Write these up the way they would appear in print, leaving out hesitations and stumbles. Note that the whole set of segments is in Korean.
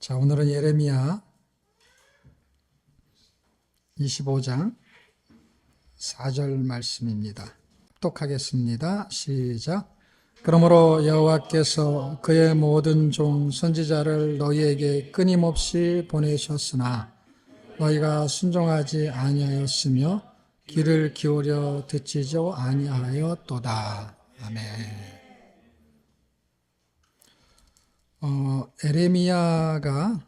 자, 오늘은 예레미야 25장 4절 말씀입니다. 합독하겠습니다. 시작. 그러므로 여호와께서 그의 모든 종 선지자를 너희에게 끊임없이 보내셨으나 너희가 순종하지 아니하였으며 귀를 기울여 듣지도 아니하였도다. 아멘. 예레미야가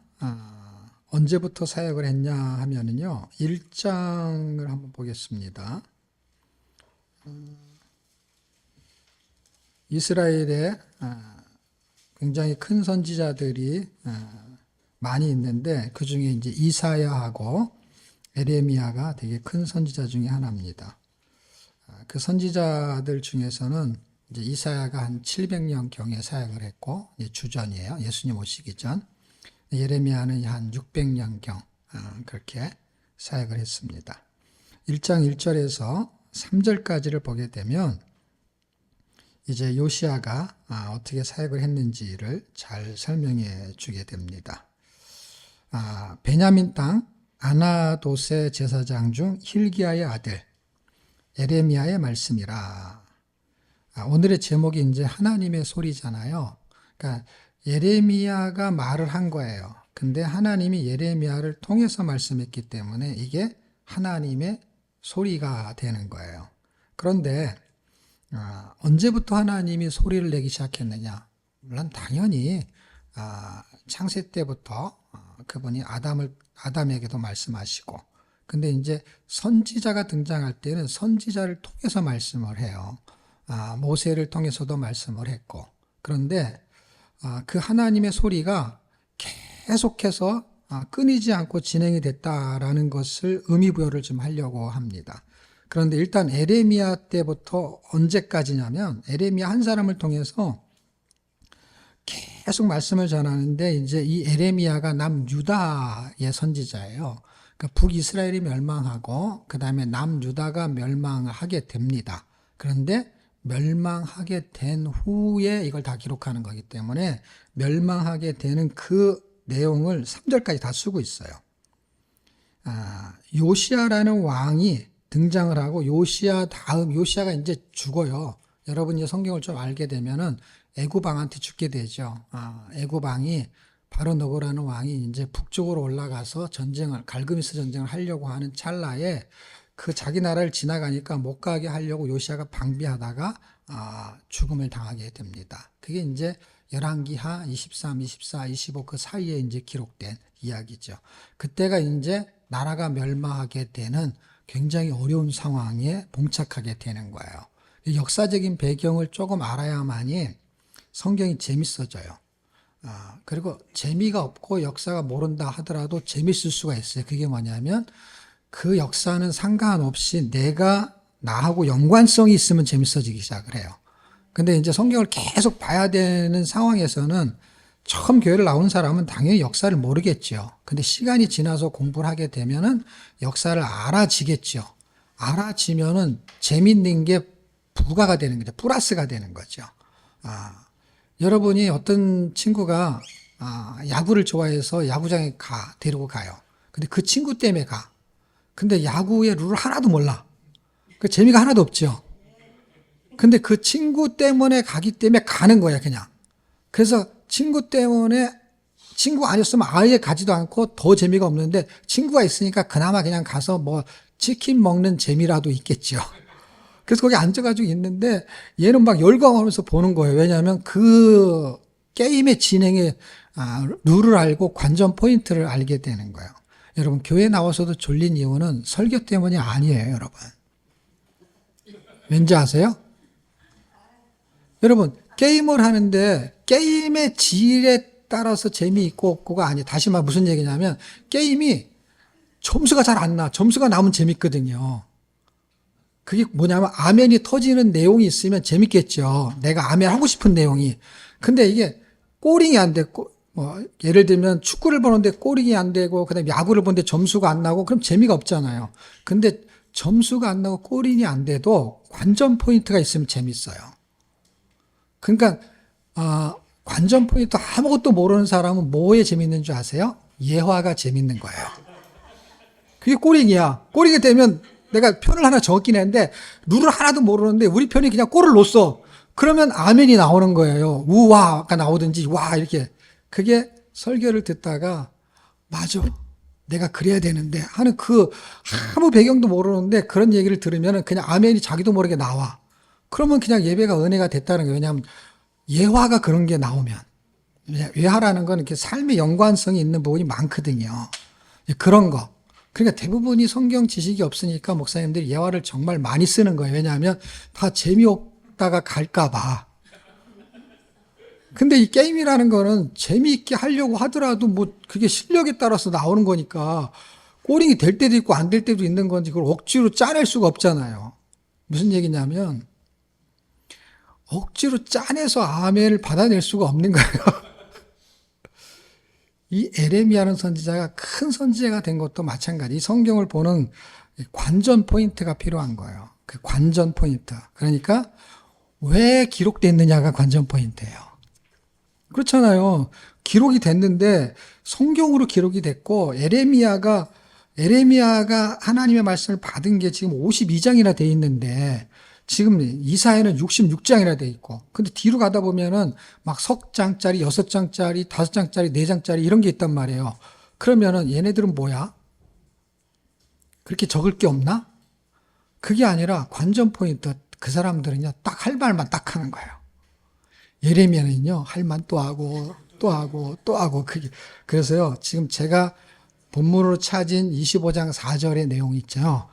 언제부터 사역을 했냐 하면은요, 1장을 한번 보겠습니다. 이스라엘에 굉장히 큰 선지자들이 많이 있는데 그 중에 이제 이사야하고 예레미야가 되게 큰 선지자 중에 하나입니다. 그 선지자들 중에서는 이제 이사야가 한 700년 경에 사역을 했고, 주전이에요. 예수님 오시기 전. 예레미야는 한 600년 경 그렇게 사역을 했습니다. 1장 1절에서 3절까지를 보게 되면 이제 요시야가 어떻게 사역을 했는지를 잘 설명해 주게 됩니다. 베냐민 땅 아나돗의 제사장 중 힐기야의 아들 예레미야의 말씀이라. 오늘의 제목이 이제 하나님의 소리잖아요. 그러니까 예레미야가 말을 한 거예요. 근데 하나님이 예레미야를 통해서 말씀했기 때문에 이게 하나님의 소리가 되는 거예요. 그런데 언제부터 하나님이 소리를 내기 시작했느냐? 물론 당연히 창세 때부터 그분이 아담에게도 말씀하시고, 근데 이제 선지자가 등장할 때는 선지자를 통해서 말씀을 해요. 모세를 통해서도 말씀을 했고, 그런데 그 하나님의 소리가 계속해서 끊이지 않고 진행이 됐다라는 것을 의미부여를 좀 하려고 합니다. 그런데 일단 예레미야 때부터 언제까지냐면, 예레미야 한 사람을 통해서 계속 말씀을 전하는데, 이제 이 예레미야가 남유다의 선지자예요. 그러니까 북이스라엘이 멸망하고 그 다음에 남유다가 멸망하게 됩니다. 그런데 멸망하게 된 후에 이걸 다 기록하는 거기 때문에 멸망하게 되는 그 내용을 3절까지 다 쓰고 있어요. 요시야라는 왕이 등장을 하고, 요시야가 이제 죽어요. 여러분이 성경을 좀 알게 되면은 애굽왕한테 죽게 되죠. 애굽왕이 바로 너고라는 왕이 이제 북쪽으로 올라가서 갈그미스 전쟁을 하려고 하는 찰나에 그 자기 나라를 지나가니까 못 가게 하려고 요시야가 방비하다가 죽음을 당하게 됩니다. 그게 이제 열왕기하 23, 24, 25 그 사이에 이제 기록된 이야기죠. 그때가 이제 나라가 멸망하게 되는 굉장히 어려운 상황에 봉착하게 되는 거예요. 역사적인 배경을 조금 알아야만이 성경이 재밌어져요. 그리고 재미가 없고 역사가 모른다 하더라도 재밌을 수가 있어요. 그게 뭐냐면 그 역사는 상관없이 나하고 연관성이 있으면 재밌어지기 시작을 해요. 근데 이제 성경을 계속 봐야 되는 상황에서는 처음 교회를 나온 사람은 당연히 역사를 모르겠죠. 근데 시간이 지나서 공부를 하게 되면은 역사를 알아지겠죠. 알아지면은 재밌는 게 부가가 되는 거죠. 플러스가 되는 거죠. 여러분이 어떤 친구가 야구를 좋아해서 야구장에 데리고 가요. 근데 그 친구 때문에 가. 근데 야구의 룰을 하나도 몰라. 그 재미가 하나도 없죠. 근데 그 친구 때문에 가기 때문에 가는 거야, 그냥. 그래서 친구 아니었으면 아예 가지도 않고 더 재미가 없는데, 친구가 있으니까 그나마 그냥 가서 뭐 치킨 먹는 재미라도 있겠죠. 그래서 거기 앉아가지고 있는데 얘는 막 열광하면서 보는 거예요. 왜냐하면 그 게임의 진행의 룰을 알고 관전 포인트를 알게 되는 거예요. 여러분, 교회 나와서도 졸린 이유는 설교 때문이 아니에요, 여러분. 왠지 아세요? 여러분, 게임을 하는데 게임의 질에 따라서 재미있고 없고가 아니에요. 다시 말해 무슨 얘기냐면, 게임이 점수가 잘 안 나. 점수가 나오면 재밌거든요. 그게 뭐냐면 아멘이 터지는 내용이 있으면 재밌겠죠. 내가 아멘 하고 싶은 내용이. 근데 이게 꼬링이 안 되고, 예를 들면 축구를 보는데 꼬링이 안 되고, 그다음에 야구를 보는데 점수가 안 나고, 그럼 재미가 없잖아요. 근데 점수가 안 나고 꼬링이 안 돼도 관전 포인트가 있으면 재밌어요. 그러니까 관전 포인트 아무것도 모르는 사람은 뭐에 재밌는 줄 아세요? 예화가 재밌는 거예요. 그게 꼬링이야. 꼬링이 되면 내가 편을 하나 적긴 했는데 룰을 하나도 모르는데 우리 편이 그냥 골을 넣었어. 그러면 아멘이 나오는 거예요. 우와가 나오든지 와 이렇게. 그게 설교를 듣다가 맞아. 내가 그래야 되는데 하는 그 아무 배경도 모르는데 그런 얘기를 들으면 그냥 아멘이 자기도 모르게 나와. 그러면 그냥 예배가 은혜가 됐다는 거예요. 왜냐하면 예화가 그런 게 나오면. 예화라는 건 이렇게 삶의 연관성이 있는 부분이 많거든요. 그런 거. 그러니까 대부분이 성경 지식이 없으니까 목사님들이 예화를 정말 많이 쓰는 거예요. 왜냐하면 다 재미없다가 갈까봐. 근데 이 게임이라는 거는 재미있게 하려고 하더라도 뭐 그게 실력에 따라서 나오는 거니까 꼬링이 될 때도 있고 안 될 때도 있는 건지 그걸 억지로 짜낼 수가 없잖아요. 무슨 얘기냐면 억지로 짜내서 아멘을 받아낼 수가 없는 거예요. 이 에레미야는 선지자가 큰 선지자가 된 것도 마찬가지. 이 성경을 보는 관전 포인트가 필요한 거예요. 그 관전 포인트. 그러니까 왜 기록됐느냐가 관전 포인트예요. 그렇잖아요. 기록이 됐는데 성경으로 기록이 됐고 에레미야가 하나님의 말씀을 받은 게 지금 52장이나 돼 있는데 지금 이사야는 66장이나 돼 있고 근데 뒤로 가다 보면은 막 석 장짜리, 6장짜리, 5장짜리, 4장짜리 이런 게 있단 말이에요. 그러면은 얘네들은 뭐야? 그렇게 적을 게 없나? 그게 아니라 관전 포인트. 그 사람들은요 딱 할 말만 딱 하는 거예요. 예레미야는요 할 말 또 하고 또 하고 또 하고 그래서요 지금 제가 본문으로 찾은 25장 4절의 내용 있죠.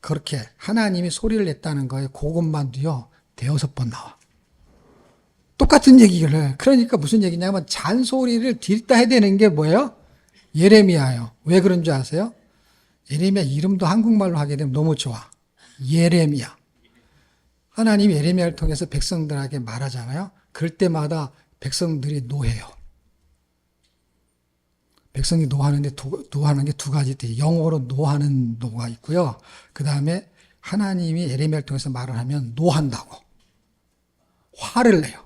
그렇게 하나님이 소리를 냈다는 거예요. 그것만도요 대여섯 번 나와. 똑같은 얘기를 해. 그러니까 무슨 얘기냐면 잔소리를 뒤집다 해야 되는 게 뭐예요? 예레미야예요. 왜 그런 줄 아세요? 예레미야 이름도 한국말로 하게 되면 너무 좋아. 예레미야. 하나님이 예레미야를 통해서 백성들에게 말하잖아요. 그럴 때마다 백성들이 노해요. 백성이 노하는 게 두 가지 돼요. 영어로 노하는 노가 있고요. 그 다음에 하나님이 예레미야를 통해서 말을 하면 노한다고. 화를 내요.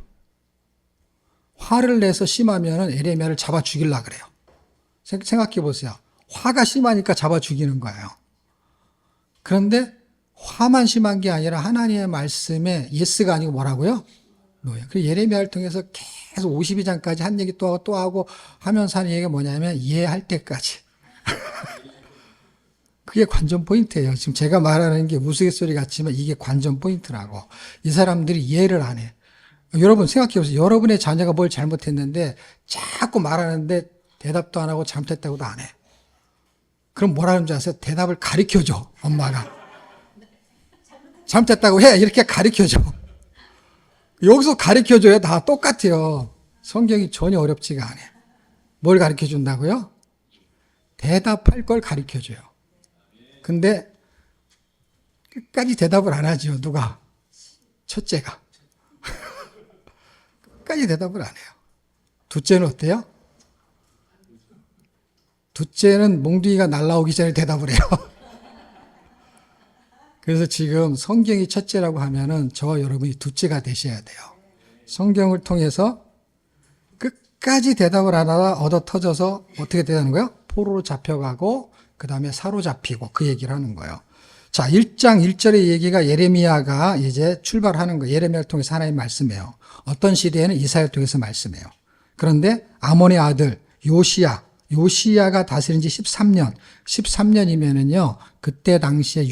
화를 내서 심하면은 예레미야를 잡아 죽이려고 그래요. 생각해 보세요. 화가 심하니까 잡아 죽이는 거예요. 그런데 화만 심한 게 아니라 하나님의 말씀에 예스가 아니고 뭐라고요? 노예요. 그래서 예레미야를 통해서 계속 52장까지 한 얘기 또 하고 하면서 하는 얘기가 뭐냐면 이해할 때까지. 그게 관전 포인트예요. 지금 제가 말하는 게 우스갯소리 같지만 이게 관전 포인트라고. 이 사람들이 이해를 안 해. 여러분 생각해 보세요. 여러분의 자녀가 뭘 잘못했는데 자꾸 말하는데 대답도 안 하고 잘못했다고도 안 해. 그럼 뭐라는 줄 아세요? 대답을 가르쳐줘. 엄마가. 잘못했다고 해. 이렇게 가르쳐줘. 여기서 가르쳐줘야 다 똑같아요. 성경이 전혀 어렵지가 않아요. 뭘 가르쳐준다고요? 대답할 걸 가르쳐줘요. 근데 끝까지 대답을 안 하죠. 누가? 첫째가. 끝까지 대답을 안 해요. 둘째는 어때요? 둘째는 몽둥이가 날라오기 전에 대답을 해요. 그래서 지금 성경이 첫째라고 하면은 저와 여러분이 둘째가 되셔야 돼요. 성경을 통해서 끝까지 대답을 안 하다 얻어 터져서 어떻게 되는 거예요? 포로로 잡혀가고 그 다음에 사로잡히고 그 얘기를 하는 거예요. 자, 1장 1절의 얘기가 예레미야가 이제 출발하는 거예요. 예레미야를 통해서 하나님 말씀해요. 어떤 시대에는 이사야를 통해서 말씀해요. 그런데 아몬의 아들 요시야가 다스린 지 13년이면은요, 그때 당시에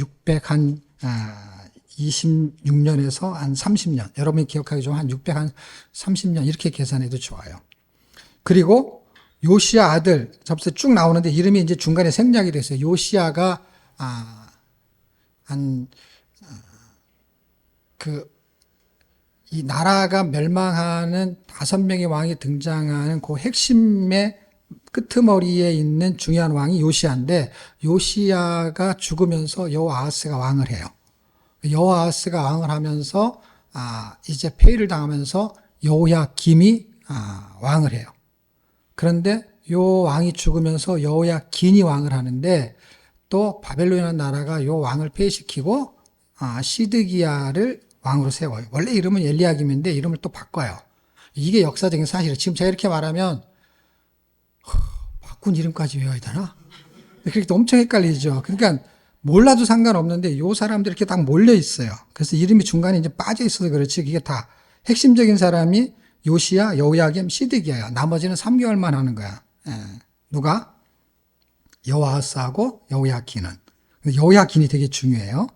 26년에서 한 30년. 여러분이 기억하기 좋은 한 630년 이렇게 계산해도 좋아요. 그리고 요시야 아들, 접수 쭉 나오는데 이름이 이제 중간에 생략이 됐어요. 요시야가, 이 나라가 멸망하는 5명의 왕이 등장하는 그 핵심의 끄트머리에 있는 중요한 왕이 요시야인데 요시야가 죽으면서 여호아하스가 왕을 해요. 여호아하스가 왕을 하면서 이제 폐위를 당하면서 여호야김이 왕을 해요. 그런데 요 왕이 죽으면서 여호야긴이 왕을 하는데 또 바벨론이라는 나라가 요 왕을 폐위시키고 시드기야를 왕으로 세워요. 원래 이름은 엘리야김인데 이름을 또 바꿔요. 이게 역사적인 사실이에요. 지금 제가 이렇게 말하면 바꾼 이름까지 외워야 되나? 그렇게 엄청 헷갈리죠. 그러니까 몰라도 상관없는데 요 사람들이 이렇게 딱 몰려 있어요. 그래서 이름이 중간에 이제 빠져 있어서 그렇지 이게 다 핵심적인 사람이 요시야, 여호야김, 시드기야야. 나머지는 3개월만 하는 거야. 예. 누가? 여호아하스하고 여호야킨은. 여호야킨이 되게 중요해요.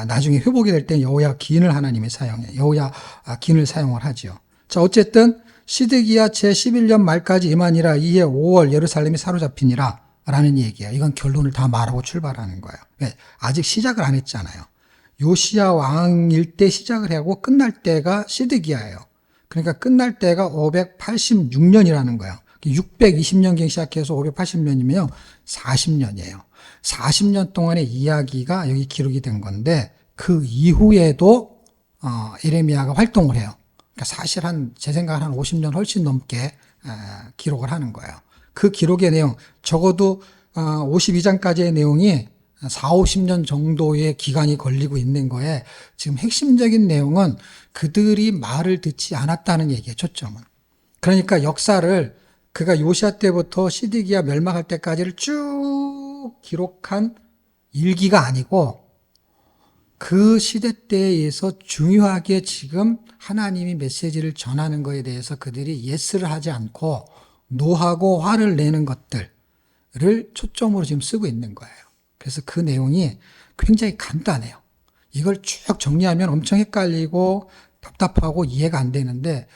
나중에 회복이 될 때 여호야긴을 하나님이 사용해. 여호야긴을 사용을 하죠. 자, 어쨌든 시드기야 제11년 말까지 임하니라. 이해 5월 예루살렘이 사로잡히니라 라는 얘기예요. 이건 결론을 다 말하고 출발하는 거예요. 왜? 아직 시작을 안 했잖아요. 요시야 왕일 때 시작을 하고 끝날 때가 시드기야예요. 그러니까 끝날 때가 586년이라는 거예요. 620년경 시작해서 580년이면 40년이에요. 40년 동안의 이야기가 여기 기록이 된 건데 그 이후에도 예레미야가 활동을 해요. 그러니까 사실 제 생각은 한 50년 훨씬 넘게 기록을 하는 거예요. 그 기록의 내용 적어도 52장까지의 내용이 4, 50년 정도의 기간이 걸리고 있는 거에 지금 핵심적인 내용은 그들이 말을 듣지 않았다는 얘기예요. 초점은. 그러니까 역사를 그가 요시아 때부터 시드기야 멸망할 때까지를 쭉 기록한 일기가 아니고 그 시대 때에서 중요하게 지금 하나님이 메시지를 전하는 거에 대해서 그들이 예스를 하지 않고 노하고 화를 내는 것들을 초점으로 지금 쓰고 있는 거예요. 그래서 그 내용이 굉장히 간단해요. 이걸 쭉 정리하면 엄청 헷갈리고 답답하고 이해가 안 되는데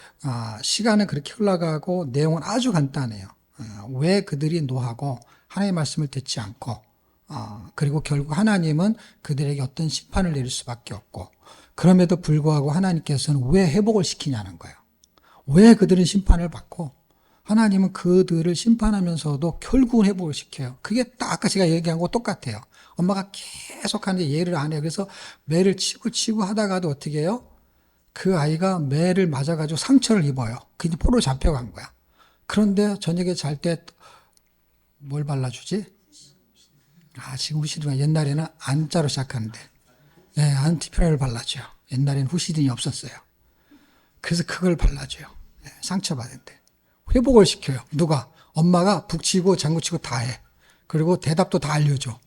시간은 그렇게 흘러가고 내용은 아주 간단해요. 왜 그들이 노하고 하나님의 말씀을 듣지 않고 그리고 결국 하나님은 그들에게 어떤 심판을 내릴 수밖에 없고 그럼에도 불구하고 하나님께서는 왜 회복을 시키냐는 거예요. 왜 그들은 심판을 받고 하나님은 그들을 심판하면서도 결국은 회복을 시켜요. 그게 딱 아까 제가 얘기한 거 똑같아요. 엄마가 계속 하는데 이해를 안 해요. 그래서 매를 치고 하다가도 어떻게 해요? 그 아이가 매를 맞아가지고 상처를 입어요. 그게 포로 잡혀간 거야. 그런데 저녁에 잘 때 뭘 발라주지? 지금 후시딘이 옛날에는 안자로 시작하는데 안티피라를 발라줘요. 옛날에는 후시딘이 없었어요. 그래서 그걸 발라줘요. 상처받은데. 회복을 시켜요. 누가? 엄마가 북치고 장구치고 다 해. 그리고 대답도 다 알려줘.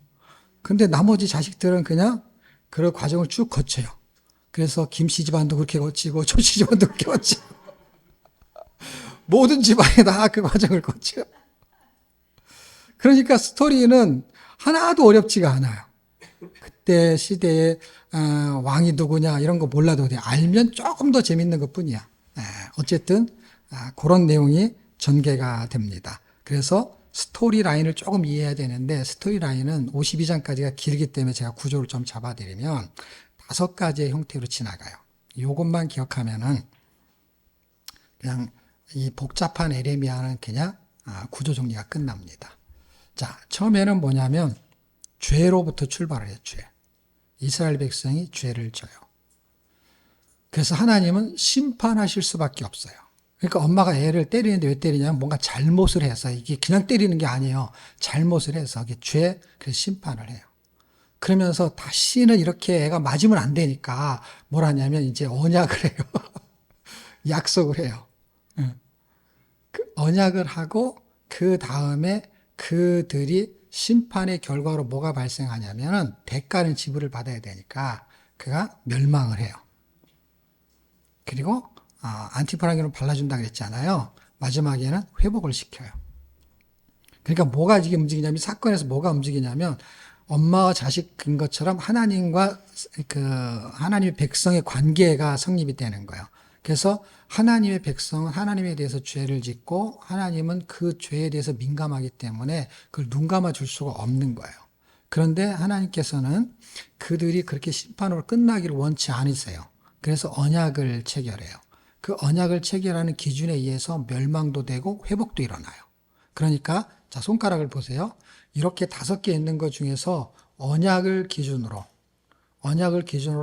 근데 나머지 자식들은 그냥 그런 과정을 쭉 거쳐요. 그래서 김씨 집안도 그렇게 거치고 조씨 집안도 그렇게 거치고 모든 집안이 다 그 과정을 거쳐요. 그러니까 스토리는 하나도 어렵지가 않아요. 그때 시대의 왕이 누구냐 이런 거 몰라도 돼. 알면 조금 더 재밌는 것뿐이야. 어쨌든 그런 내용이 전개가 됩니다. 그래서 스토리 라인을 조금 이해해야 되는데 스토리 라인은 52장까지가 길기 때문에 제가 구조를 좀 잡아드리면 5가지의 형태로 지나가요. 이것만 기억하면은 그냥 이 복잡한 에레미야는 그냥 구조 정리가 끝납니다. 자, 처음에는 뭐냐면 죄로부터 출발을 해요. 죄. 이스라엘 백성이 죄를 져요. 그래서 하나님은 심판하실 수밖에 없어요. 그러니까 엄마가 애를 때리는데 왜 때리냐면 뭔가 잘못을 해서 이게 그냥 때리는 게 아니에요. 잘못을 해서 이게 죄, 그래서 심판을 해요. 그러면서 다시는 이렇게 애가 맞으면 안 되니까 뭘 하냐면 이제 언약을 해요. 약속을 해요. 그 언약을 하고 그 다음에 그들이 심판의 결과로 뭐가 발생하냐면은 대가는 지불을 받아야 되니까 그가 멸망을 해요. 그리고 안티파라기를 발라준다 그랬잖아요. 마지막에는 회복을 시켜요. 그러니까 뭐가 이게 움직이냐면 사건에서 뭐가 움직이냐면 엄마와 자식인 것처럼 하나님과 하나님의 백성의 관계가 성립이 되는 거예요. 그래서 하나님의 백성은 하나님에 대해서 죄를 짓고 하나님은 그 죄에 대해서 민감하기 때문에 그걸 눈 감아 줄 수가 없는 거예요. 그런데 하나님께서는 그들이 그렇게 심판으로 끝나기를 원치 않으세요. 그래서 언약을 체결해요. 그 언약을 체결하는 기준에 의해서 멸망도 되고 회복도 일어나요. 그러니까 자, 손가락을 보세요. 이렇게 5개 있는 것 중에서 언약을 기준으로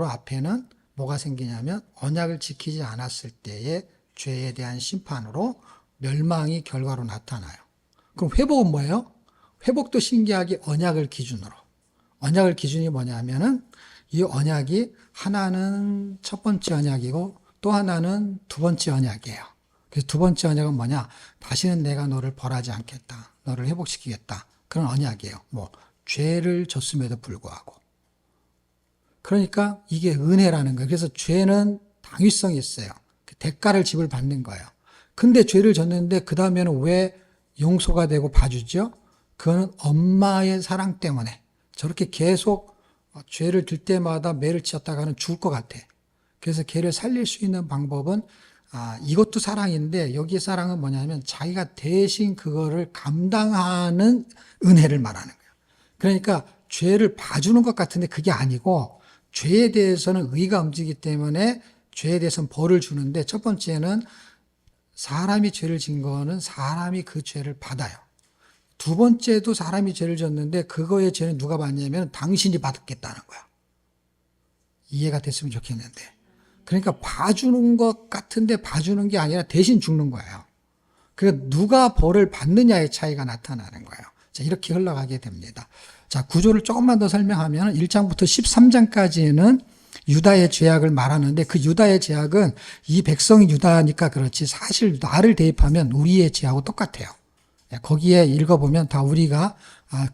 앞에는 뭐가 생기냐면 언약을 지키지 않았을 때의 죄에 대한 심판으로 멸망이 결과로 나타나요. 그럼 회복은 뭐예요? 회복도 신기하게 언약을 기준으로. 언약을 기준이 뭐냐면은 이 언약이 하나는 첫 번째 언약이고 또 하나는 두 번째 언약이에요. 그래서 두 번째 언약은 뭐냐? 다시는 내가 너를 벌하지 않겠다. 너를 회복시키겠다. 그런 언약이에요. 뭐 죄를 졌음에도 불구하고. 그러니까 이게 은혜라는 거예요. 그래서 죄는 당위성이 있어요. 대가를 지불받는 거예요. 근데 죄를 졌는데 그 다음에는 왜 용서가 되고 봐주죠? 그거는 엄마의 사랑 때문에. 저렇게 계속 죄를 들 때마다 매를 치었다가는 죽을 것 같아. 그래서 걔를 살릴 수 있는 방법은 이것도 사랑인데 여기의 사랑은 뭐냐면 자기가 대신 그거를 감당하는 은혜를 말하는 거예요. 그러니까 죄를 봐주는 것 같은데 그게 아니고 죄에 대해서는 의가 움직이기 때문에 죄에 대해서는 벌을 주는데 첫 번째는 사람이 죄를 진 거는 사람이 그 죄를 받아요. 두 번째도 사람이 죄를 졌는데 그거의 죄는 누가 받냐면 당신이 받겠다는 거야. 이해가 됐으면 좋겠는데. 그러니까 봐주는 것 같은데 봐주는 게 아니라 대신 죽는 거예요. 그러니까 누가 벌을 받느냐의 차이가 나타나는 거예요. 자, 이렇게 흘러가게 됩니다. 자, 구조를 조금만 더 설명하면 1장부터 13장까지는 유다의 죄악을 말하는데 그 유다의 죄악은 이 백성이 유다니까 그렇지 사실 나를 대입하면 우리의 죄하고 똑같아요. 거기에 읽어보면 다 우리가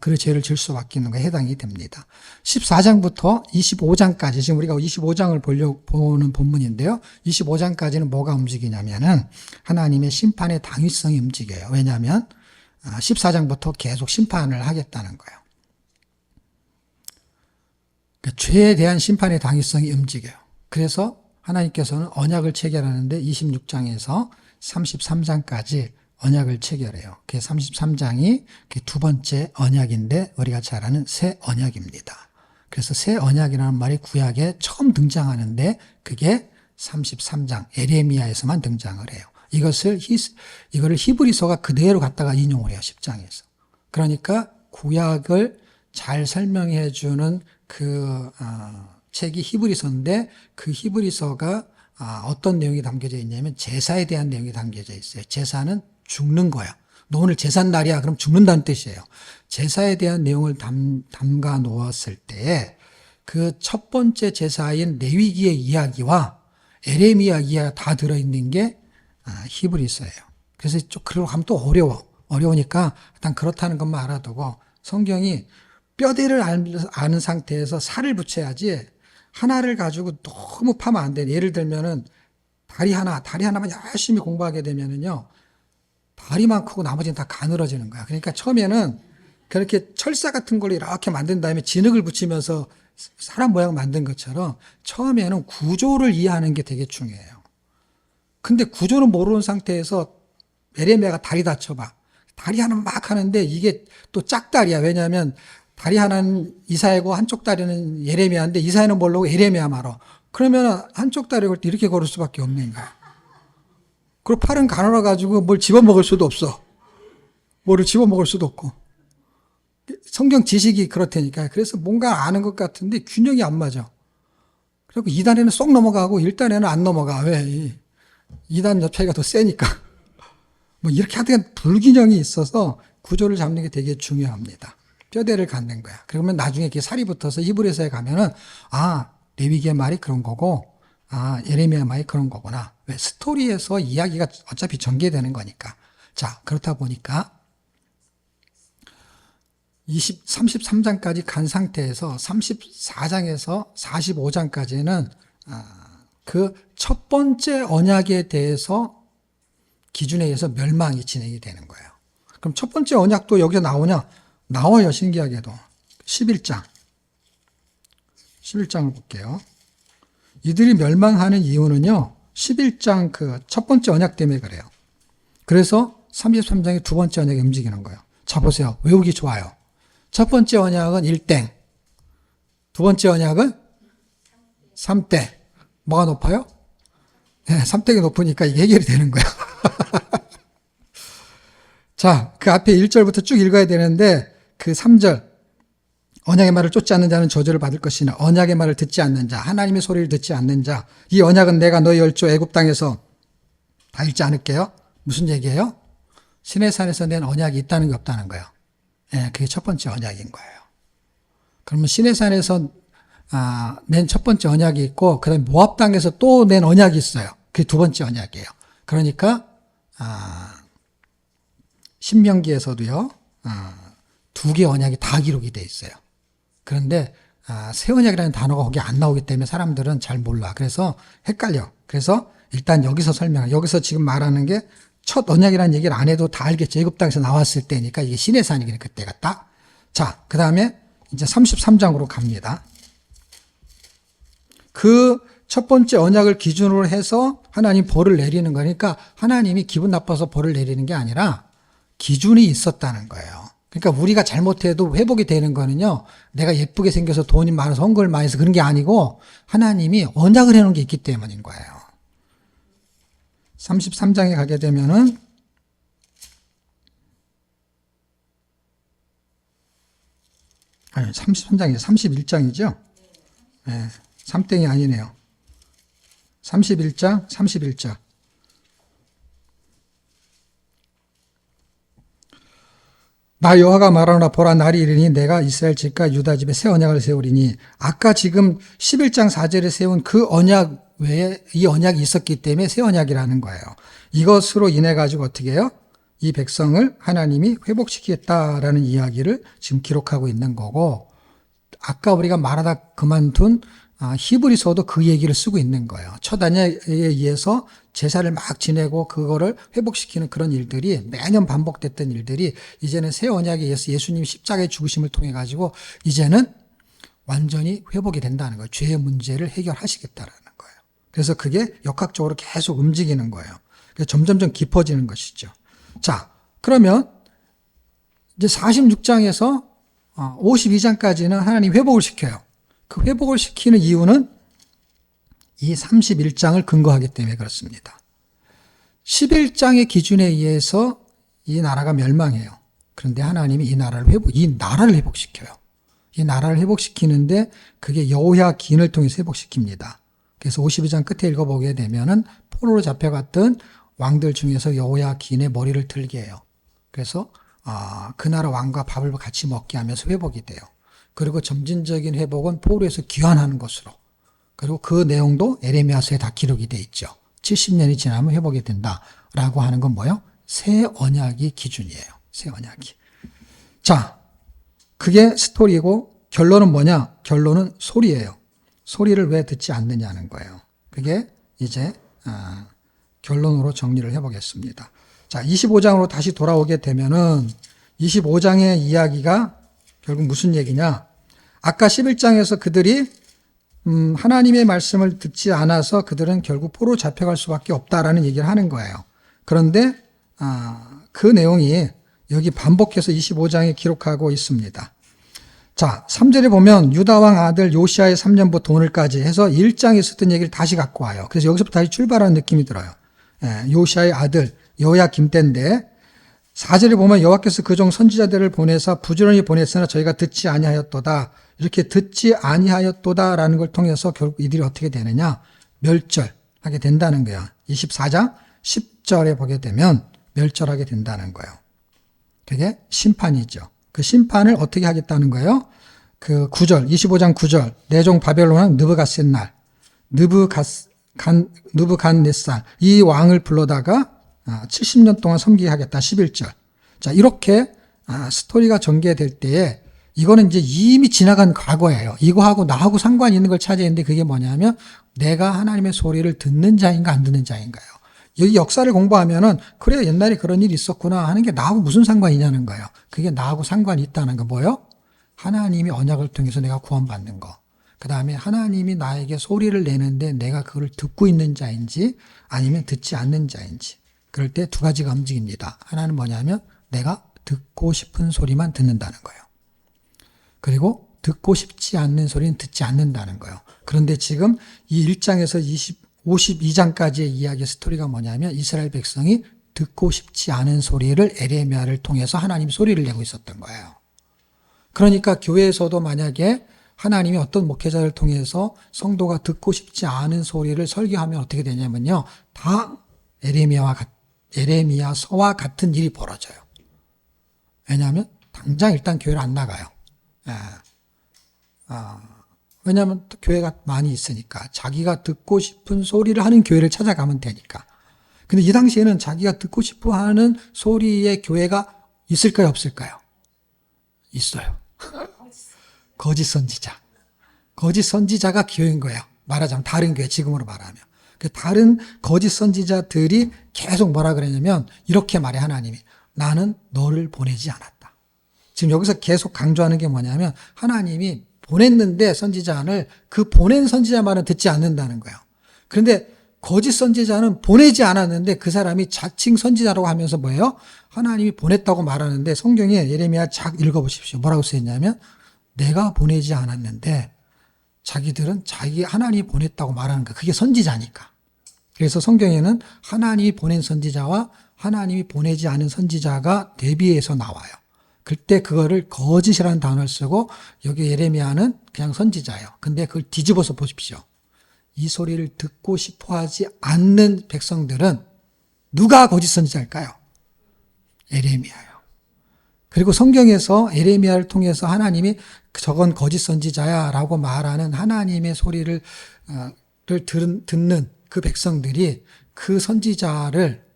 그 죄를 질 수밖에 없는 거에 해당이 됩니다. 14장부터 25장까지 지금 우리가 25장을 보는 본문인데요. 25장까지는 뭐가 움직이냐면은 하나님의 심판의 당위성이 움직여요. 왜냐하면 14장부터 계속 심판을 하겠다는 거예요. 그러니까 죄에 대한 심판의 당위성이 움직여요. 그래서 하나님께서는 언약을 체결하는데 26장에서 33장까지 언약을 체결해요. 그 33장이 두 번째 언약인데 우리가 잘 아는 새 언약입니다. 그래서 새 언약이라는 말이 구약에 처음 등장하는데 그게 33장 에레미야에서만 등장을 해요. 이거를 히브리서가 그대로 갖다가 인용을 해요. 10장에서. 그러니까 구약을 잘 설명해 주는 책이 히브리서인데 그 히브리서가 어떤 내용이 담겨져 있냐면 제사에 대한 내용이 담겨져 있어요. 제사는 죽는 거야. 너 오늘 제사 날이야. 그럼 죽는다는 뜻이에요. 제사에 대한 내용을 담가 놓았을 때 그 첫 번째 제사인 레위기의 이야기와 에레미야 이야기가 다 들어있는 게 히브리서예요. 그래서 그러고 하면 또 어려우니까 일단 그렇다는 것만 알아두고 성경이 뼈대를 아는 상태에서 살을 붙여야지 하나를 가지고 너무 파면 안 돼. 예를 들면은 다리 하나만 열심히 공부하게 되면은요. 다리만 크고 나머지는 다 가늘어지는 거야. 그러니까 처음에는 그렇게 철사 같은 걸로 이렇게 만든 다음에 진흙을 붙이면서 사람 모양 만든 것처럼 처음에는 구조를 이해하는 게 되게 중요해요. 근데 구조는 모르는 상태에서 에레미야가 다리 다쳐봐. 다리 하나만 막 하는데 이게 또 짝다리야. 왜냐하면 다리 하나는 이사야고 한쪽 다리는 예레미야인데 이사야는 모르고 에레미야 말어. 그러면 한쪽 다리를 이렇게 걸을 수밖에 없는 거야. 그리고 팔은 가늘어가지고 뭘 집어먹을 수도 없어. 뭐를 집어먹을 수도 없고. 성경 지식이 그렇다니까요. 그래서 뭔가 아는 것 같은데 균형이 안 맞아. 그리고 2단에는 쏙 넘어가고 1단에는 안 넘어가. 왜? 2단 옆차이가 더 세니까. 뭐 이렇게 하여튼 불균형이 있어서 구조를 잡는 게 되게 중요합니다. 뼈대를 갖는 거야. 그러면 나중에 이렇게 살이 붙어서 히브리서에 가면은 레위기의 말이 그런 거고 예레미야 말이 그런 거구나. 왜? 스토리에서 이야기가 어차피 전개되는 거니까. 자, 그렇다 보니까 33장까지 간 상태에서 34장에서 45장까지는 그 첫 번째 언약에 대해서 기준에 의해서 멸망이 진행이 되는 거예요. 그럼 첫 번째 언약도 여기서 나오냐? 나와요, 신기하게도. 11장을 볼게요. 이들이 멸망하는 이유는요, 11장 그 첫 번째 언약 때문에 그래요. 그래서 33장의 두 번째 언약이 움직이는 거예요. 자, 보세요. 외우기 좋아요. 첫 번째 언약은 1땡. 두 번째 언약은 3땡. 뭐가 높아요? 네, 3땡이 높으니까 이게 해결이 되는 거야. 자, 그 앞에 1절부터 쭉 읽어야 되는데 그 3절 언약의 말을 쫓지 않는 자는 저주를 받을 것이나 언약의 말을 듣지 않는 자, 하나님의 소리를 듣지 않는 자, 이 언약은 내가 너희 열조 애굽 땅에서 다 읽지 않을게요. 무슨 얘기예요? 시내산에서 낸 언약이 있다는 게 없다는 거예요. 예, 그게 첫 번째 언약인 거예요. 그러면 시내산에서 낸 첫 번째 언약이 있고 그다음에 모압 땅에서 또 낸 언약이 있어요. 그게 두 번째 언약이에요. 그러니까 신명기에서도요, 두 개의 언약이 다 기록이 돼 있어요. 그런데 새 언약이라는 단어가 거기 안 나오기 때문에 사람들은 잘 몰라. 그래서 헷갈려. 그래서 일단 여기서 여기서 지금 말하는 게 첫 언약이라는 얘기를 안 해도 다 알겠죠. 애굽 땅에서 나왔을 때니까 이게 신의 산이거든요. 그때가 딱. 자, 그 다음에 이제 33장으로 갑니다. 그 첫 번째 언약을 기준으로 해서 하나님 벌을 내리는 거니까 하나님이 기분 나빠서 벌을 내리는 게 아니라 기준이 있었다는 거예요. 그러니까 우리가 잘못해도 회복이 되는 거는요, 내가 예쁘게 생겨서 돈이 많아서 헌금을 많이 해서 그런 게 아니고 하나님이 언약을 해놓은 게 있기 때문인 거예요. 33장에 가게 되면은 아니 33장이죠. 31장이죠. 네, 3땡이 아니네요. 31장. 나 여호와가 말하노라 보라 날이 이르니 내가 이스라엘 집과 유다 집에 새 언약을 세우리니 아까 지금 11장 4절에 세운 그 언약 외에 이 언약이 있었기 때문에 새 언약이라는 거예요. 이것으로 인해 가지고 어떻게 해요? 이 백성을 하나님이 회복시키겠다라는 이야기를 지금 기록하고 있는 거고 아까 우리가 말하다 그만둔 히브리서도 그 얘기를 쓰고 있는 거예요. 첫 언약에 의해서 제사를 막 지내고 그거를 회복시키는 그런 일들이 매년 반복됐던 일들이 이제는 새 언약에 의해서 예수님이 십자가의 죽으심을 통해 가지고 이제는 완전히 회복이 된다는 거예요. 죄의 문제를 해결하시겠다라는 거예요. 그래서 그게 역학적으로 계속 움직이는 거예요. 그래서 점점점 깊어지는 것이죠. 자, 그러면 이제 46장에서 52장까지는 하나님 회복을 시켜요. 그 회복을 시키는 이유는 이 31장을 근거하기 때문에 그렇습니다. 11장의 기준에 의해서 이 나라가 멸망해요. 그런데 하나님이 이 나라를 회복시켜요. 이 나라를 회복시키는데 그게 여호야긴을 통해서 회복시킵니다. 그래서 52장 끝에 읽어보게 되면은 포로로 잡혀갔던 왕들 중에서 여호야긴의 머리를 들게 해요. 그래서 그 나라 왕과 밥을 같이 먹게 하면서 회복이 돼요. 그리고 점진적인 회복은 포로에서 귀환하는 것으로. 그리고 그 내용도 에레미야서에 다 기록이 돼 있죠. 70년이 지나면 회복이 된다라고 하는 건 뭐예요? 새 언약이 기준이에요. 새 언약이. 자, 그게 스토리고 결론은 뭐냐? 결론은 소리예요. 소리를 왜 듣지 않느냐는 거예요. 그게 이제 결론으로 정리를 해보겠습니다. 자, 25장으로 다시 돌아오게 되면은 25장의 이야기가 결국 무슨 얘기냐? 아까 11장에서 그들이 하나님의 말씀을 듣지 않아서 그들은 결국 포로 잡혀갈 수밖에 없다라는 얘기를 하는 거예요. 그런데 그 내용이 여기 반복해서 25장에 기록하고 있습니다. 자, 3절에 보면 유다왕 아들 요시아의 3년부터 오늘까지 해서 1장에 있었던 얘기를 다시 갖고 와요. 그래서 여기서부터 다시 출발하는 느낌이 들어요. 요시아의 아들 여호야김 때인데 4절에 보면 여호와께서 그종 선지자들을 보내사 부지런히 보냈으나 저희가 듣지 아니하였도다. 이렇게 듣지 아니하였도다라는 걸 통해서 결국 이들이 어떻게 되느냐? 멸절하게 된다는 거예요. 24장 10절에 보게 되면 멸절하게 된다는 거예요. 그게 심판이죠. 그 심판을 어떻게 하겠다는 거예요? 그 9절, 25장 9절, 내 종 바벨론은 느부갓셋날, 느부갓네살 이 왕을 불러다가 70년 동안 섬기게 하겠다. 11절. 자, 이렇게 스토리가 전개될 때에 이거는 이제 이미 지나간 과거예요. 이거하고 나하고 상관이 있는 걸 찾아야 하는데 그게 뭐냐면 내가 하나님의 소리를 듣는 자인가 안 듣는 자인가요. 여기 역사를 공부하면은 그래 옛날에 그런 일이 있었구나 하는 게 나하고 무슨 상관이냐는 거예요. 그게 나하고 상관이 있다는 거 뭐예요? 하나님이 언약을 통해서 내가 구원받는 거. 그 다음에 하나님이 나에게 소리를 내는데 내가 그걸 듣고 있는 자인지 아니면 듣지 않는 자인지. 그럴 때 두 가지가 움직입니다. 하나는 뭐냐면 내가 듣고 싶은 소리만 듣는다는 거예요. 그리고 듣고 싶지 않는 소리는 듣지 않는다는 거예요. 그런데 지금 이 1장에서 52장까지의 이야기의 스토리가 뭐냐면 이스라엘 백성이 듣고 싶지 않은 소리를 에레미야를 통해서 하나님이 소리를 내고 있었던 거예요. 그러니까 교회에서도 만약에 하나님이 어떤 목회자를 통해서 성도가 듣고 싶지 않은 소리를 설교하면 어떻게 되냐면요. 다 에레미야서와 같은 일이 벌어져요. 왜냐하면 당장 일단 교회를 안 나가요. 왜냐하면 교회가 많이 있으니까 자기가 듣고 싶은 소리를 하는 교회를 찾아가면 되니까. 근데 이 당시에는 자기가 듣고 싶어 하는 소리의 교회가 있을까요, 없을까요? 있어요. 거짓 선지자. 거짓 선지자가 교회인 거예요. 말하자면 다른 교회, 지금으로 말하면. 그 다른 거짓 선지자들이 계속 뭐라 그랬냐면 이렇게 말해 하나님이. 나는 너를 보내지 않았다. 지금 여기서 계속 강조하는 게 뭐냐면 하나님이 보냈는데 선지자를 그 보낸 선지자 말은 듣지 않는다는 거예요. 그런데 거짓 선지자는 보내지 않았는데 그 사람이 자칭 선지자라고 하면서 뭐예요? 하나님이 보냈다고 말하는데 성경에 예레미야 쫙 읽어보십시오. 뭐라고 쓰였냐면 내가 보내지 않았는데 자기들은 자기 하나님이 보냈다고 말하는 거야. 그게 선지자니까. 그래서 성경에는 하나님이 보낸 선지자와 하나님이 보내지 않은 선지자가 대비해서 나와요. 그때 그거를 거짓이라는 단어를 쓰고 여기 예레미야는 그냥 선지자예요. 근데 그걸 뒤집어서 보십시오. 이 소리를 듣고 싶어 하지 않는 백성들은 누가 거짓 선지자일까요? 예레미야예요. 그리고 성경에서 예레미야를 통해서 하나님이 저건 거짓 선지자야 라고 말하는 하나님의 소리를 듣는 그 백성들이 그 선지자를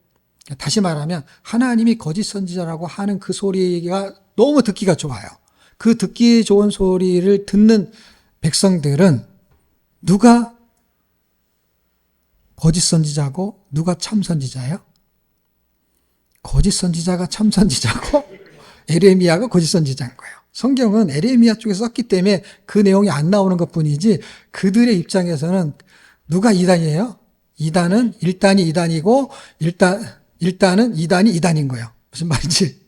다시 말하면 하나님이 거짓 선지자라고 하는 그 소리가 너무 듣기가 좋아요. 그 듣기 좋은 소리를 듣는 백성들은 누가 거짓 선지자고 누가 참 선지자예요? 거짓 선지자가 참 선지자고 에레미야가 거짓 선지자인 거예요. 성경은 에레미야 쪽에서 썼기 때문에 그 내용이 안 나오는 것뿐이지 그들의 입장에서는 누가 이단이에요? 이단은 1단이 2단이고 1단은 2단이 2단인 거예요. 무슨 말인지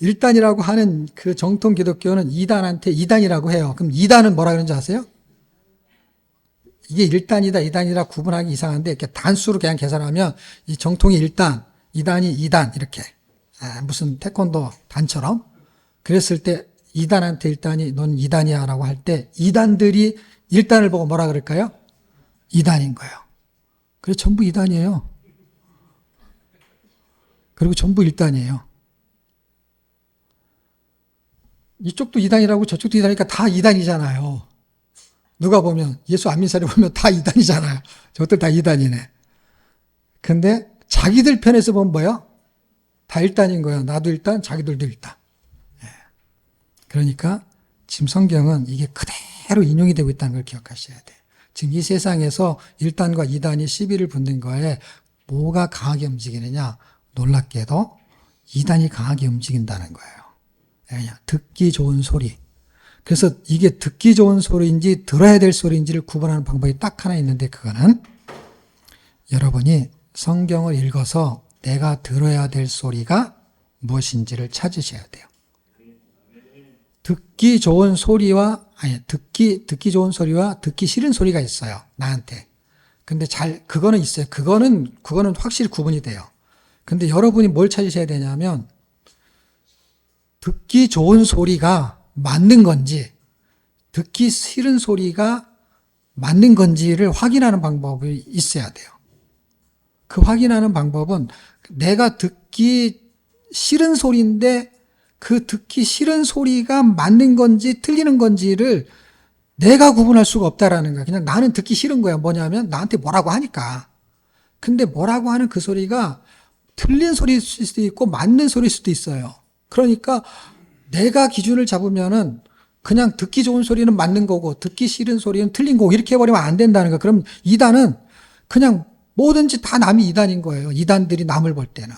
1단이라고 하는 그 정통 기독교는 2단한테 2단이라고 해요. 그럼 2단은 뭐라 그러는지 아세요? 이게 1단이다 2단이라 구분하기 이상한데 이렇게 단수로 그냥 계산하면 이 정통이 1단, 2단이 2단 이렇게 무슨 태권도 단처럼 그랬을 때 2단한테 1단이 넌 2단이야 라고 할 때 2단들이 1단을 보고 뭐라 그럴까요? 2단인 거예요. 그래서 전부 2단이에요. 그리고 전부 1단이에요. 이쪽도 2단이라고 저쪽도 2단이니까 다 2단이잖아요. 누가 보면 예수 안 믿는 사람이 보면 다 2단이잖아요. 저것들 다 2단이네. 근데 자기들 편에서 보면 뭐예요? 다 1단인 거예요. 나도 1단, 자기들도 1단. 그러니까 지금 성경은 이게 그대로 인용이 되고 있다는 걸 기억하셔야 돼요. 지금 이 세상에서 1단과 2단이 시비를 붙는 거에 뭐가 강하게 움직이느냐? 놀랍게도 2단이 강하게 움직인다는 거예요. 그냥 듣기 좋은 소리. 그래서 이게 듣기 좋은 소리인지 들어야 될 소리인지를 구분하는 방법이 딱 하나 있는데 그거는 여러분이 성경을 읽어서 내가 들어야 될 소리가 무엇인지를 찾으셔야 돼요. 듣기 좋은 소리와 듣기 좋은 소리와 듣기 싫은 소리가 있어요. 나한테. 근데 그거는 있어요. 그거는 확실히 구분이 돼요. 근데 여러분이 뭘 찾으셔야 되냐면 듣기 좋은 소리가 맞는 건지 듣기 싫은 소리가 맞는 건지를 확인하는 방법이 있어야 돼요. 그 확인하는 방법은 내가 듣기 싫은 소리인데 그 듣기 싫은 소리가 맞는 건지 틀리는 건지를 내가 구분할 수가 없다라는 거야. 그냥 나는 듣기 싫은 거야. 뭐냐면 나한테 뭐라고 하니까. 근데 뭐라고 하는 그 소리가 틀린 소리일 수도 있고 맞는 소리일 수도 있어요. 그러니까 내가 기준을 잡으면은 그냥 듣기 좋은 소리는 맞는 거고 듣기 싫은 소리는 틀린 거고 이렇게 해버리면 안 된다는 거야. 그럼 2단은 그냥 뭐든지 다 남이 2단인 거예요. 2단들이 남을 볼 때는.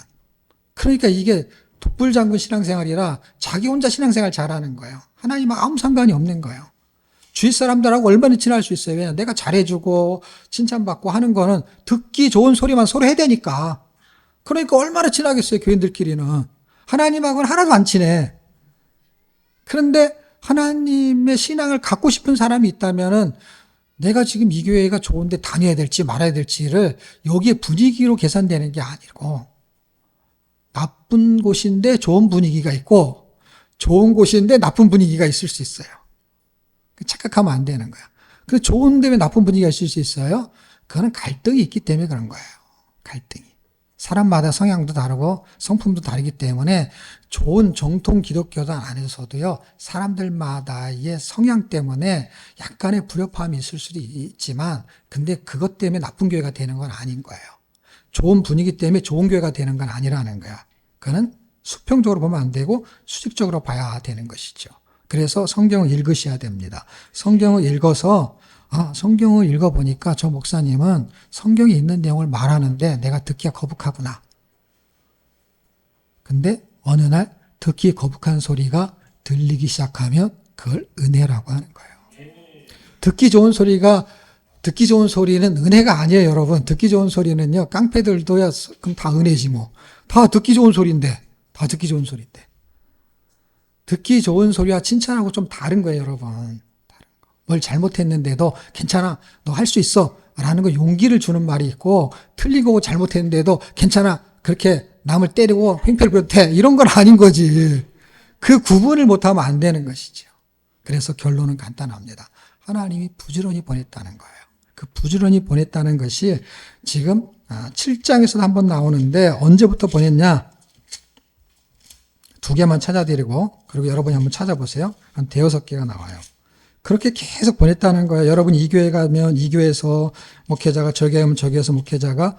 그러니까 이게 독불장군 신앙생활이라 자기 혼자 신앙생활 잘하는 거예요. 하나님하고 아무 상관이 없는 거예요. 주위 사람들하고 얼마나 친할 수 있어요. 왜냐 내가 잘해주고 칭찬받고 하는 거는 듣기 좋은 소리만 서로 해야 되니까. 그러니까 얼마나 친하겠어요. 교인들끼리는. 하나님하고는 하나도 안 친해. 그런데 하나님의 신앙을 갖고 싶은 사람이 있다면은 내가 지금 이 교회가 좋은데 다녀야 될지 말아야 될지를 여기에 분위기로 계산되는 게 아니고 나쁜 곳인데 좋은 분위기가 있고 좋은 곳인데 나쁜 분위기가 있을 수 있어요. 착각하면 안 되는 거야. 근데 좋은데 왜 나쁜 분위기가 있을 수 있어요? 그거는 갈등이 있기 때문에 그런 거예요. 갈등이. 사람마다 성향도 다르고 성품도 다르기 때문에 좋은 정통 기독교단 안에서도요, 사람들마다의 성향 때문에 약간의 불협화음이 있을 수도 있지만, 근데 그것 때문에 나쁜 교회가 되는 건 아닌 거예요. 좋은 분위기 때문에 좋은 교회가 되는 건 아니라는 거야. 그거는 수평적으로 보면 안 되고 수직적으로 봐야 되는 것이죠. 그래서 성경을 읽으셔야 됩니다. 성경을 읽어서 성경을 읽어보니까 저 목사님은 성경에 있는 내용을 말하는데 내가 듣기가 거북하구나. 근데 어느 날 듣기 거북한 소리가 들리기 시작하면 그걸 은혜라고 하는 거예요. 듣기 좋은 소리는 은혜가 아니에요, 여러분. 듣기 좋은 소리는요, 깡패들도야, 그럼 다 은혜지 뭐. 다 듣기 좋은 소리인데. 듣기 좋은 소리와 칭찬하고 좀 다른 거예요, 여러분. 뭘 잘못했는데도 괜찮아, 너 할 수 있어 라는 거 용기를 주는 말이 있고, 틀리고 잘못했는데도 괜찮아, 그렇게 남을 때리고 횡패를 부려도 돼, 이런 건 아닌 거지. 그 구분을 못하면 안 되는 것이죠. 그래서 결론은 간단합니다. 하나님이 부지런히 보냈다는 거예요. 그 부지런히 보냈다는 것이 지금 7장에서도 한번 나오는데 언제부터 보냈냐? 두 개만 찾아드리고, 그리고 여러분이 한번 찾아보세요. 한 대여섯 개가 나와요. 그렇게 계속 보냈다는 거예요. 여러분 이 교회 가면 이 교회에서 목회자가, 저기 가면 저기에서 목회자가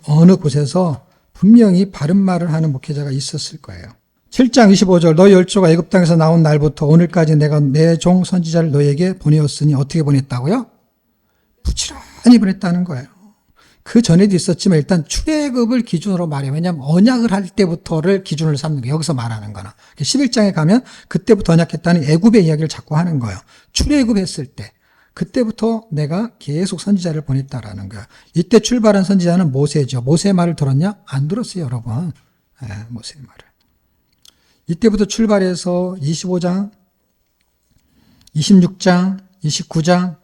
어느 곳에서 분명히 바른 말을 하는 목회자가 있었을 거예요. 7장 25절 너희 열조가 애굽 땅에서 나온 날부터 오늘까지 내가 내 종 선지자를 너희에게 보내었으니 어떻게 보냈다고요? 부지런히 보냈다는 거예요. 그 전에도 있었지만 일단 출애굽을 기준으로 말해요. 왜냐하면 언약을 할 때부터를 기준으로 삼는 거예요. 여기서 말하는 거나. 11장에 가면 그때부터 언약했다는 애굽의 이야기를 자꾸 하는 거예요. 출애굽했을 때. 그때부터 내가 계속 선지자를 보냈다라는 거예요. 이때 출발한 선지자는 모세죠. 모세의 말을 들었냐? 안 들었어요, 여러분. 모세의 말을. 이때부터 출발해서 25장, 26장, 29장,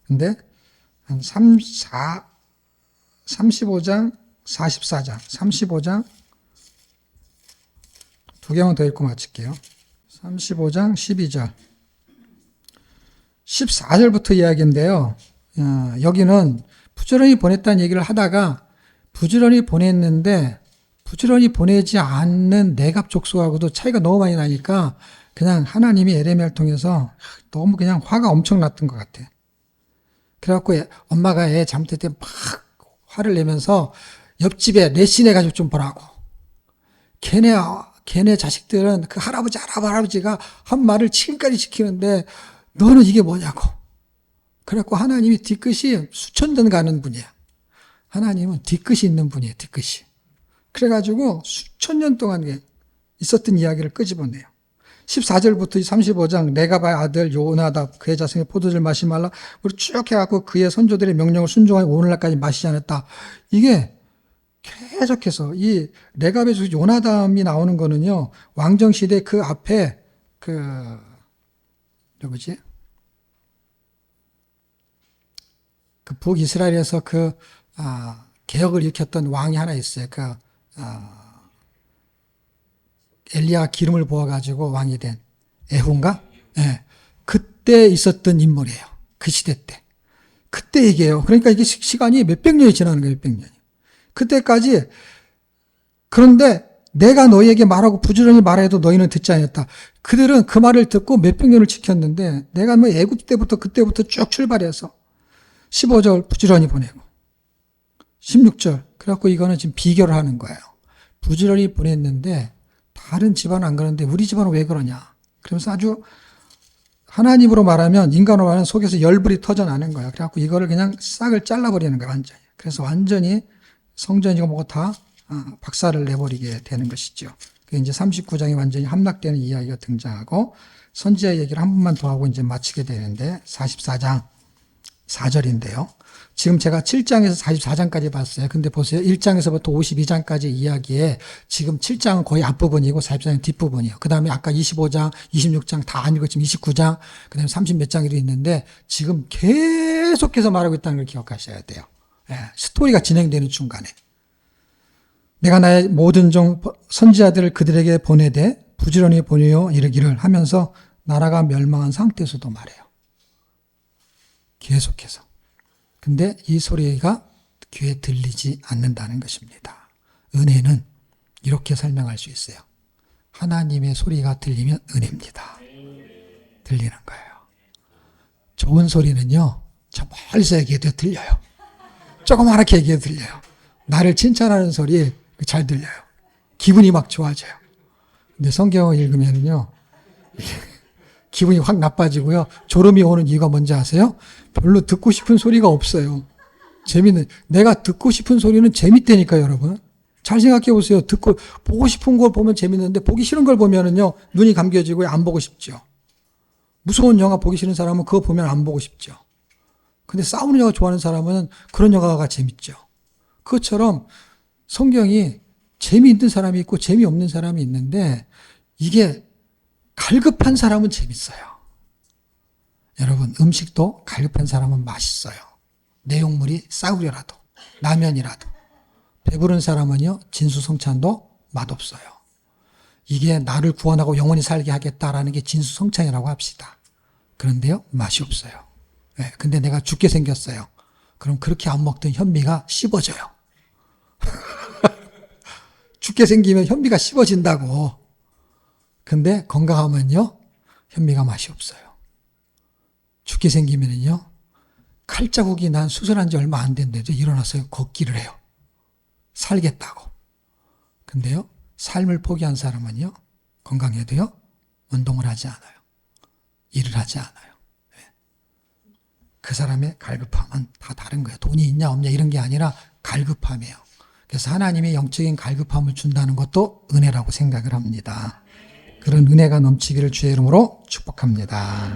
근데 한 35장, 44장, 35장, 두 개만 더 읽고 마칠게요. 35장, 12절. 14절부터 이야기인데요. 여기는 부지런히 보냈다는 얘기를 하다가 부지런히 보냈는데 부지런히 보내지 않는 내갑 족속하고도 차이가 너무 많이 나니까 그냥 하나님이 에레미야를 통해서 너무 그냥 화가 엄청 났던 것 같아. 그래갖고 엄마가 애 잘못할 때 막 화를 내면서 옆집에 레신해 가지고 좀 보라고. 걔네 자식들은 그 할아버지가 한 말을 지금까지 지키는데 너는 이게 뭐냐고. 그래갖고 하나님이 뒤끝이 수천 년 가는 분이야. 하나님은 뒤끝이 있는 분이에요, 뒤끝이. 그래가지고 수천 년 동안 있었던 이야기를 끄집어내요. 14절부터 35장 레갑의 아들 요나답 그의 자손의 포도주를 마시지 말라. 우리 쭉 해갖고 그의 선조들의 명령을 순종하여 오늘날까지 마시지 않았다. 이게 계속해서 이 레갑의 요나답이 나오는 거는요. 왕정시대 그 앞에 그 북이스라엘에서 개혁을 일으켰던 왕이 하나 있어요. 엘리야가 기름을 부어가지고 왕이 된 에훈가? 네. 그때 있었던 인물이에요. 그 시대 때. 그때 얘기해요. 그러니까 이게 시간이 몇백 년이 지나는 거예요. 몇백 년이. 그때까지. 그런데 내가 너희에게 말하고 부지런히 말해도 너희는 듣지 않았다. 그들은 그 말을 듣고 몇백 년을 지켰는데 내가 뭐 애굽 때부터 그때부터 쭉 출발해서 15절 부지런히 보내고 16절. 그래갖고 이거는 지금 비교를 하는 거예요. 부지런히 보냈는데 다른 집안은 안 그러는데 우리 집안은 왜 그러냐. 그러면서 아주 하나님으로 말하면 인간으로 말하면 속에서 열불이 터져나는 거야. 그래갖고 이거를 그냥 싹을 잘라버리는 거야, 완전히. 그래서 완전히 성전이고 뭐고 다 박살을 내버리게 되는 것이죠. 그게 이제 39장이 완전히 함락되는 이야기가 등장하고 선지자 얘기를 한 번만 더 하고 이제 마치게 되는데 44장 4절인데요. 지금 제가 7장에서 44장까지 봤어요. 근데 보세요. 1장에서부터 52장까지 이야기에 지금 7장은 거의 앞부분이고 44장은 뒷부분이에요. 그 다음에 아까 25장, 26장 다 아니고 지금 29장, 그 다음에 30 몇 장이 있는데 지금 계속해서 말하고 있다는 걸 기억하셔야 돼요. 스토리가 진행되는 중간에. 내가 나의 모든 종 선지자들을 그들에게 보내되 부지런히 보내어 이르기를 하면서 나라가 멸망한 상태에서도 말해요. 계속해서. 근데 이 소리가 귀에 들리지 않는다는 것입니다. 은혜는 이렇게 설명할 수 있어요. 하나님의 소리가 들리면 은혜입니다. 들리는 거예요. 좋은 소리는요, 저 멀리서 얘기해도 들려요. 조그맣게 얘기해도 들려요. 나를 칭찬하는 소리 잘 들려요. 기분이 막 좋아져요. 근데 성경을 읽으면요, 기분이 확 나빠지고요. 졸음이 오는 이유가 뭔지 아세요? 별로 듣고 싶은 소리가 없어요. 내가 듣고 싶은 소리는 재밌다니까요, 여러분. 잘 생각해 보세요. 보고 싶은 걸 보면 재밌는데, 보기 싫은 걸 보면은요, 눈이 감겨지고 안 보고 싶죠. 무서운 영화 보기 싫은 사람은 그거 보면 안 보고 싶죠. 근데 싸우는 영화 좋아하는 사람은 그런 영화가 재밌죠. 그것처럼 성경이 재미있는 사람이 있고 재미없는 사람이 있는데, 이게 갈급한 사람은 재밌어요. 여러분, 음식도 갈급한 사람은 맛있어요. 내용물이 싸구려라도, 라면이라도. 배부른 사람은요, 진수성찬도 맛없어요. 이게 나를 구원하고 영원히 살게 하겠다라는 게 진수성찬이라고 합시다. 그런데요, 맛이 없어요. 네, 근데 내가 죽게 생겼어요. 그럼 그렇게 안 먹던 현미가 씹어져요. 죽게 생기면 현미가 씹어진다고. 근데 건강하면요, 현미가 맛이 없어요. 죽게 생기면요, 칼자국이 난 수술한 지 얼마 안 됐는데도 일어나서 걷기를 해요. 살겠다고. 근데요, 삶을 포기한 사람은요, 건강해도요, 운동을 하지 않아요. 일을 하지 않아요. 그 사람의 갈급함은 다 다른 거예요. 돈이 있냐 없냐 이런 게 아니라 갈급함이에요. 그래서 하나님이 영적인 갈급함을 준다는 것도 은혜라고 생각을 합니다. 그런 은혜가 넘치기를 주의 이름으로 축복합니다.